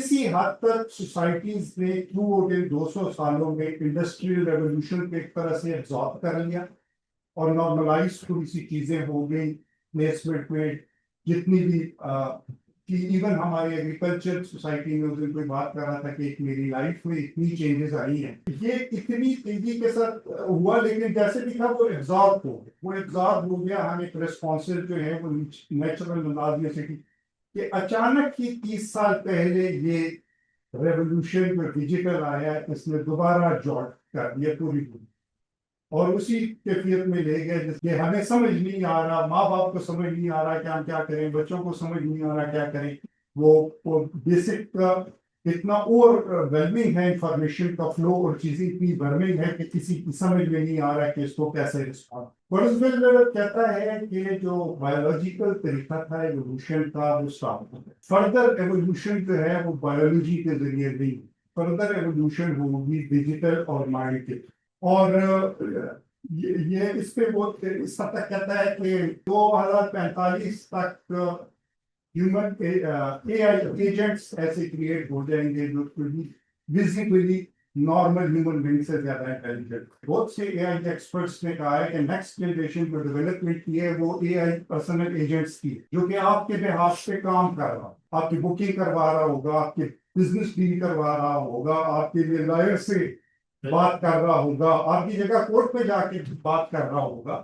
کسی حد تک سوسائٹیز نے تھرو 200 سالوں میں انڈسٹریل ریولوشن کو ایک طرح سے ایبزارب کر لیا اور نارملائز تھوڑی سی چیزیں ہو گئی پلیسمنٹ میں جتنی بھی کہ ایون ہماری ایگریکلچر سوسائٹی میں اس دن کوئی بات کر رہا تھا کہ میری لائف میں اتنی چینجز آئی ہیں. یہ اتنی تیزی کے ساتھ ہوا لیکن جیسے بھی تھا وہ ایبزارب ہو گیا. وہ ایبزارب ہو گیا. ہم ایک ریسپانسر جو ہے وہ نیچرل انداز میں سے کہ اچانک ہی 30 سال پہلے یہ ریولوشن جو ڈیجیٹل آیا اس نے دوبارہ جوٹ کر دیا پوری اور اسی کیفیت میں لے گئے جس کے ہمیں سمجھ نہیں آ رہا, ماں باپ کو سمجھ نہیں آ رہا کہ ہم کیا کریں, بچوں کو سمجھ نہیں آ رہا کیا کریں. وہ بیسک اتنا اوور ویلمنگ ہے انفارمیشن کا فلو اور چیزیں اتنی برمنگ ہے کہ کسی کی سمجھ میں نہیں آ رہا کہ اس کو کیسے رسپونڈ. ورزویل کہتا ہے کہ جو بایولوجیکل طریقہ تھا ایوولوشن کا وہ اسٹاپ ہو گیا. فردر ایوولوشن جو ہے وہ بایولوجی کے ذریعے نہیں, فردر ایوولوشن ہوگی ڈیجیٹل اور مائنڈ کے. اور یہ اس پہ بہت اس حد تک کہتا ہے کہ 2045 تک ہیومن اے آئی ایجنٹس ایسے کریٹ ہو جائیں گے جو ویزیبلی نارمل ہیومن بینگ سے زیادہ انٹیلیجنٹ. بہت سے اے آئی ایکسپرٹس نے کہا ہے کہ نیکسٹ جنریشن جو ڈیولپمنٹ کی ہے وہ اے آئی پرسنل ایجنٹس کی جو کہ آپ کے بہاف پہ کام کر رہا, آپ کی بکنگ کروا رہا ہوگا, آپ کے بزنس ڈیل کروا رہا ہوگا, آپ کے لیے لائر سے بات کر رہا ہوگا, آپ کی جگہ کورٹ پہ جا کے بات کر رہا ہوگا.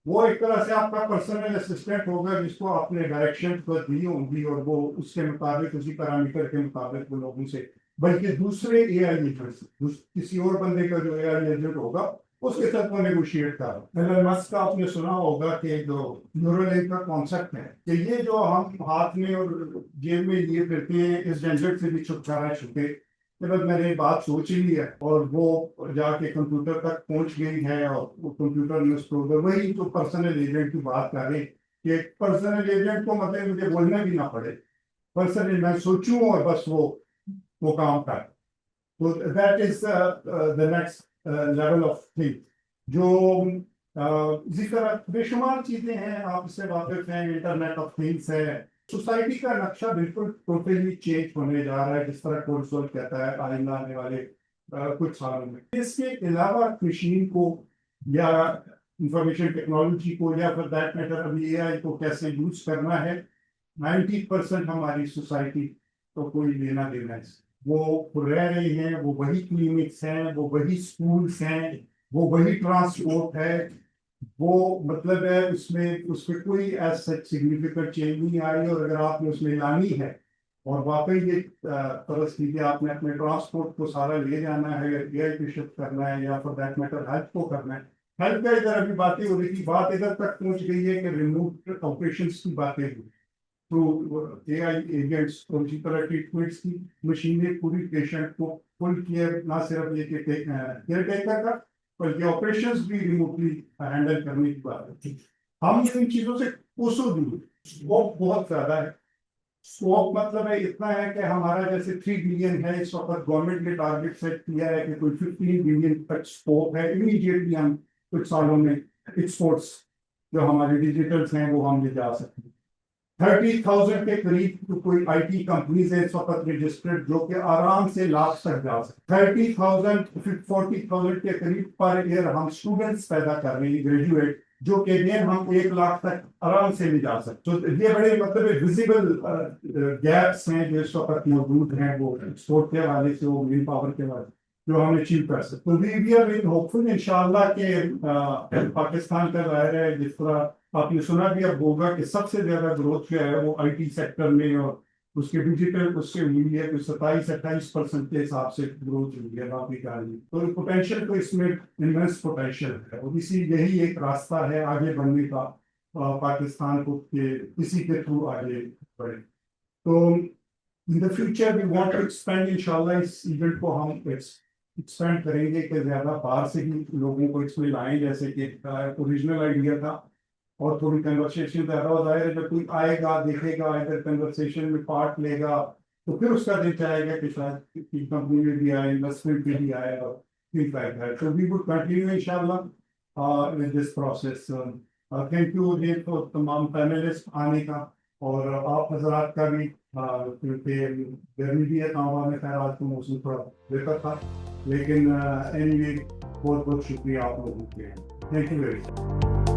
وہ ایک طرح سے آپ کا پرسنل اسسٹنٹ ہوگا جس کو اپنے ڈائریکشن دی ہوں گی اور وہ اس کے مطابق اسی پیرامیٹر کے مطابق وہ لوگوں سے بلکہ دوسرے اے آئی ایجنٹ کسی اور بندے کا جو اے آئی ایجنٹ ہوگا اس کے ساتھ وہ نیگوشیٹ کر رہا. ایلن مسک کا آپ نے سنا ہوگا کہ جو نیورل لنک کا کانسیپٹ ہے کہ یہ جو ہم ہاتھ میں اور جیب میں لیے پھرتے ہیں اس جھنجھٹ سے بھی چھٹکارا چھپے. بس میں نے بات سوچ لی ہے اور وہ جا کے کمپیوٹر تک پہنچ گئی ہے اور وہ کمپیوٹر میں اس کو وہی جو پرسنل ایجنٹ کی بات کریں کہ پرسنل ایجنٹ کو مطلب مجھے بولنا بھی نہ پڑے, پرسنل میں سوچوں اور بس وہ کام کر. تو that is the next level of thing جو اسی طرح بے شمار چیزیں ہیں آپ اس سے واقف ہیں. انٹرنیٹ آف تھنگس ہے. سوسائٹی کا نقشہ بالکل ٹوٹلی چینج ہونے جا رہا ہے جس طرح کورسول کہتا ہے آئندہ آنے والے کچھ سالوں میں. اس کے علاوہ مشین کو یا انفارمیشن ٹیکنالوجی کو یا پھر دیٹ میٹر ابھی اے آئی کو کیسے یوز کرنا ہے 90% ہماری سوسائٹی کو کوئی لینا دینا ہے. وہ رہ رہے ہیں, وہ وہی کلینکس ہیں, وہ وہی اسکولس ہیں, وہ وہی ٹرانسپورٹ ہے, وہ مطلب ہے اس پہ کوئی ایز سچ سگنیفیکنٹ چینج نہیں آئی. اور اگر آپ نے اس میں لانی ہے اور واقعی یہ فرض کیجیے آپ نے اپنے ٹرانسپورٹ کو سارا لے جانا ہے یا اے آئی پہ شفٹ کرنا ہے یا فار دیٹ میٹر ہیلتھ کو کرنا ہے. ہیلتھ کا ادھر ابھی باتیں ہو رہی تھی, بات ادھر تک پہنچ گئی ہے کہ ریموٹ آپریشنس کی باتیں ہوئی تو اے آئی ایجنٹس اور اسی طرح ٹریٹمنٹس کی مشینیں پوری پیشنٹ کو فل کیئر نہ صرف یہ کہ کیئر ٹیکر کا بلکہ آپریشنز بھی ریموٹلی ہینڈل کرنے کی بات ہے. ہم ان چیزوں سے کوسوں دور, اسکوپ بہت زیادہ ہے. اسکوپ مطلب ہے اتنا ہے کہ ہمارا جیسے 3 بلین ہے اس وقت گورنمنٹ نے ٹارگیٹ سیٹ کیا ہے کہ کوئی 15 بلین تک اسکوپ ہے. امیڈیٹلی ہم کچھ سالوں میں ایکسپورٹس جو ہمارے ڈیجیٹلس ہیں وہ ہم لے جا سکتے ہیں. 30,000 کے قریب کوئی آئی ٹی کمپنیز ہیں اس وقت رجسٹرڈ جو کہ آرام سے لاکھ تک جا سکتے. 30,000 40,000 کے قریب پر ایئر ہم اسٹوڈنٹس پیدا کر رہے ہیں گریجویٹ جو کہ ہم 1 لاکھ تک آرام سے لے جا سکتے. تو یہ بڑے مطلب ویزیبل گیپس ہیں جو اس وقت موجود ہیں وہ ایکسپورٹ کے حوالے سے وہ مین پاور کے حوالے جو ہم اچیو کر سکتے. تو وی آر ویری ہوپفل انشاءاللہ کہ پاکستان کا ظاہر ہے جس طرح آپ نے سنا بھی اب ہوگا کہ سب سے زیادہ گروتھ جو ہے وہ آئی ٹی سیکٹر میں اور اس کے ڈیجیٹل اس سے ہوئی ہے. 27-28% کے حساب سے گروتھ ہوئی ہے باقی کا. تو پوٹینشیل تو اس میں انویسٹ پوٹینشیل ہے اور یہی ایک راستہ ہے آگے بڑھنے کا پاکستان کو کہ اسی کے تھرو آگے بڑھے. تو in the future we want to expand انشاءاللہ اس ایونٹ کو ہم ایکسپینڈ کریں گے کہ زیادہ باہر سے بھی لوگوں کو اس میں لائیں جیسے کہ اوریجنل آئیڈیا تھا اور تھوڑی کنورسیشن زیادہ ہو ظاہر ہے. جب کوئی آئے گا دیکھے گا ادھر کنورسیشن میں پارٹ لے گا تو پھر اس کا دل چاہے گا کہ شاید کمپنی میں بھی آئے, انویسٹمنٹ میں بھی آئے اور ٹھیک لائک ہے. تو وی وڈ کنٹینیو انشاءاللہ with this process. Thank you for تمام پینلسٹ آنے کا. اور آپ حضرات کا بھی کیونکہ گرمی بھی ہے کام میں، خیر آج کا موسم تھوڑا بہتر تھا، لیکن اینی وے بہت بہت شکریہ آپ لوگوں کے، تھینک یو ویری مچ.